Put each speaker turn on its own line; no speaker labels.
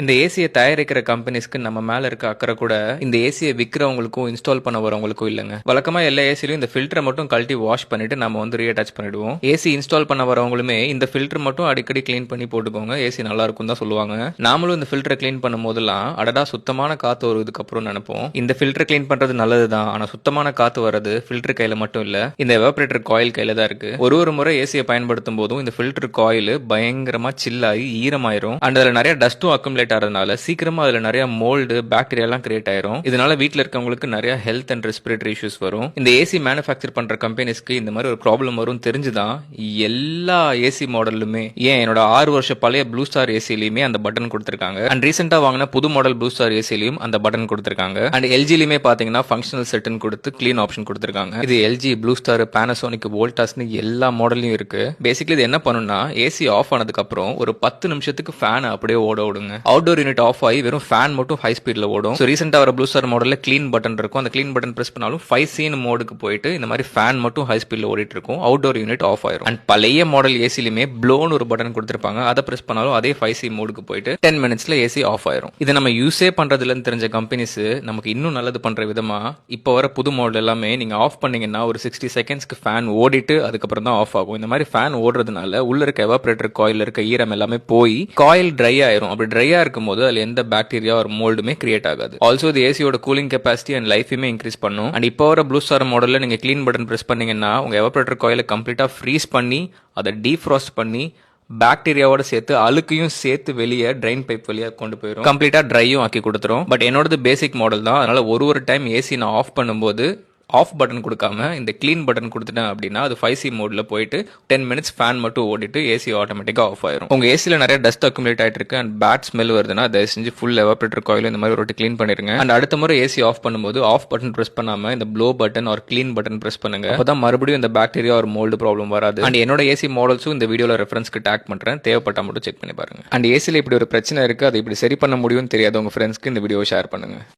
இந்த ஏசியை தயாரிக்கிற கம்பெனிஸ்க்கு நம்ம மேல இருக்க அக்கறை கூட இந்த ஏசியை விற்கிறவங்களுக்கும் இன்ஸ்டால் பண்ண வரவங்களுக்கும் இல்லைங்க. வழக்கமா எல்லா ஏசிலையும் இந்த ஃபில்டரை மட்டும் கழட்டி வாஷ் பண்ணிட்டு நம்ம வந்து ரீஅட்டாச் பண்ணிடுவோம். ஏசி இன்ஸ்டால் பண்ண வரவங்களுமே இந்த ஃபில்டர் மட்டும் அடிக்கடி கிளீன் பண்ணி போட்டுக்கோங்க, ஏசி நல்லா இருக்கும் தான் சொல்லுவாங்க. நாமளும் இந்த ஃபில்டரை கிளீன் பண்ணும் போதெல்லாம் அடடா சுத்தமான காத்து வருவதுக்கு அப்புறம் நினைப்போம். இந்த ஃபில்டர் கிளீன் பண்றது நல்லதுதான், ஆனா சுத்தமான காத்து வர்றது ஃபில்டர் கையில மட்டும் இல்ல, இந்த எவாபரேட்டர் காயில் கையில தான் இருக்கு. ஒரு முறை ஏசியை பயன்படுத்தும் போதும் இந்த ஃபில்டர் காயில் பயங்கரமா சில்லாகி ஈரமாயிரும். அண்ட் அதுல நிறைய டஸ்டும் அக்குமுலேட் ஆகிறதுனால சீக்கிரமா அதுல நிறைய மோல்டு பாக்டீரியா எல்லாம் கிரியேட் ஆயிரும். இதனால வீட்டுல இருக்கவங்களுக்கு நிறைய ஹெல்த் அண்ட் ரெஸ்பிரேட்டரி இஷ்யூஸ் வரும். இந்த ஏசி மேனுஃபேக்சர் பண்ற கம்பெனிஸ்க்கு இந்த மாதிரி ஒரு ப்ராப்ளம் வரும் தெரிஞ்சுதான் எல்லா ஏசி மாடலுமே, ஏன் என்னோட 6 வருஷ பழைய ப்ளூ ஸ்டார் ஏசிலையுமே அந்த பட்டன் கொடுத்திருக்காங்க. அண்ட் ரீசெண்டா வாங்கின புது மாடல் ப்ளூ ஸ்டார் ஏசிலையும் அந்த பட்டன் கொடுத்திருக்காங்க. அண்ட் எல்ஜிலுமே பாத்தீங்கன்னா ஃபங்க்ஷனல் செட்னு கொடுத்து கிளீன் ஆப்ஷன் கொடுத்திருக்காங்க. இது எல்ஜி, ப்ளூ ஸ்டார், பானாசோனிக், வோல்டாஸ்னு எல்லா மாடலையும் இருக்கு. பேசிக்கலி இது என்ன பண்ணுன்னா ஏசி ஆஃப் ஆனதுக்கு அப்புறம் ஒரு 10 நிமிஷத்துக்கு ஃபேன் அப்படியே ஓட விடுங்க. அவுட்டோர் யூனிட் ஆஃப் ஆகி வெறும் ஃபேன் மட்டும் ஹை ஸ்பீட்ல ஓடும். ஸோ ரீசெண்டா வர ப்ளூ ஸ்டார் மாடல்ல கிளீன் பட்டன் இருக்கும். அந்த கிளீன் பட்டன் பிரஸ் பண்ணாலும் 5 சீன் மோடுக்கு போயிட்டு இந்த மாதிரி ஃபேன் மட்டும் ஹை ஸ்பீட்ல ஓடிட்டு இருக்கும். அவுட்டோர் யூனிட் ஆஃப் ஆயிரும். அண்ட் பழைய மாடல் ஏசிலுமே ப்ளோன்னு ஒரு பட்டன் கொடுத்திருப்பாங்க. அதை பிரஸ் பண்ணாலும் அதே 5 சி மோடுக்கு போயிட்டு 10 மினிட்ஸ்ல ஏசி ஆஃப் ஆயிரும். இதை நம்ம யூஸே பண்றதுலன்னு தெரிஞ்ச கம்பெனிஸ் நமக்கு இன்னும் நல்லது பண்ற விதமா இப்போ வர புது மாடல் எல்லாமே நீங்க ஆஃப் பண்ணீங்கன்னா ஒரு 60 செகண்ட்ஸ்க்கு ஃபேன் ஓடிட்டு அதுக்கப்புறம் தான் ஆஃப் ஆகும். இந்த மாதிரி ஃபேன் ஓடுறதுனால உள்ள இருக்க எவாபரேட்டர் காயில் இருக்க ஈரம் எல்லாமே போய் காயில் ட்ரை ஆயிரும். அப்படி ட்ரையா இருக்கும் போது அதுல எந்த பாக்டீரியா ஒரு மோல்டுமே கிரியேட் ஆகாது. ஆல்சோ இது ஏசியோட கூலிங் கெபாசிட்டி அண்ட் லைஃபுமே இன்க்ரீஸ் பண்ணும். அண்ட் இப்போ வர ப்ளூ ஸ்டார் மாடல்ல நீங்க கிளீன் பட்டன் பிரஸ் பண்ணீங்கன்னா உங்க எவாபரேட்டர் காயில கம்ப்ளீட்டா ஃப்ரீஸ் பண்ணி அதை டீஃப்ராஸ்ட் பண்ணி பாக்டீரியாவோட சேர்த்து அழுக்கையும் சேர்த்து வெளியே ட்ரைன் பைப் வழியா கொண்டு போயிடும். கம்ப்ளீட்டா ட்ரையும் ஆக்கி கொடுத்துரும். பட் என்னோடது பேசிக் மாடல் தான், அதனால ஒரு டைம் ஏசி நான் ஆஃப் பண்ணும்போது ஆஃப் பட்டன் கொடுக்காம இந்த கிளீன் பட்டன் கொடுத்துட்டேன் அப்படின்னா அது 5 சி மோட்ல போயிட்டு 10 மினிட்ஸ் ஃபேன் மட்டும் ஓடிட்டு ஏசி ஆட்டோமேட்டிக்கா ஆஃப் ஆயிரும். உங்க ஏசில நிறைய டஸ்ட் அக்குமுலேட் ஆயிட்டு இருக்கு அண்ட் பேட் ஸ்மெல் வருதுன்னா தயவு செஞ்சு ஃபுல் எவாபரேட்டர் காயில் இந்த மாதிரி ஒரு கிளீன் பண்ணிருங்க. அண்ட் அடுத்த முறை ஏசி ஆஃப் பண்ணும்போது ஆஃப் பட்டன் பிரஸ் பண்ணாம இந்த ப்ளோ பட்டன் ஒரு கிளீன் பட்டன் பிரஸ் பண்ணுங்க. அப்பதான் மறுபடியும் இந்த பாக்டீரியா ஒரு மோல்டு ப்ராப்ளம் வராது. அண்ட் என்னோட ஏசி மாடல்ஸும் இந்த வீடியோல ரெஃபரன்ஸ்க்கு டேக் பண்றேன், தேவைப்பட்டா மட்டும் செக் பண்ணி பாருங்க. அண்ட் ஏசில இப்படி ஒரு பிரச்சனை இருக்கு, அதை இப்படி சரி பண்ண முடியும்னு தெரியாத உங்க ஃப்ரெண்ட்ஸ்க்கு இந்த வீடியோ ஷேர் பண்ணுங்க.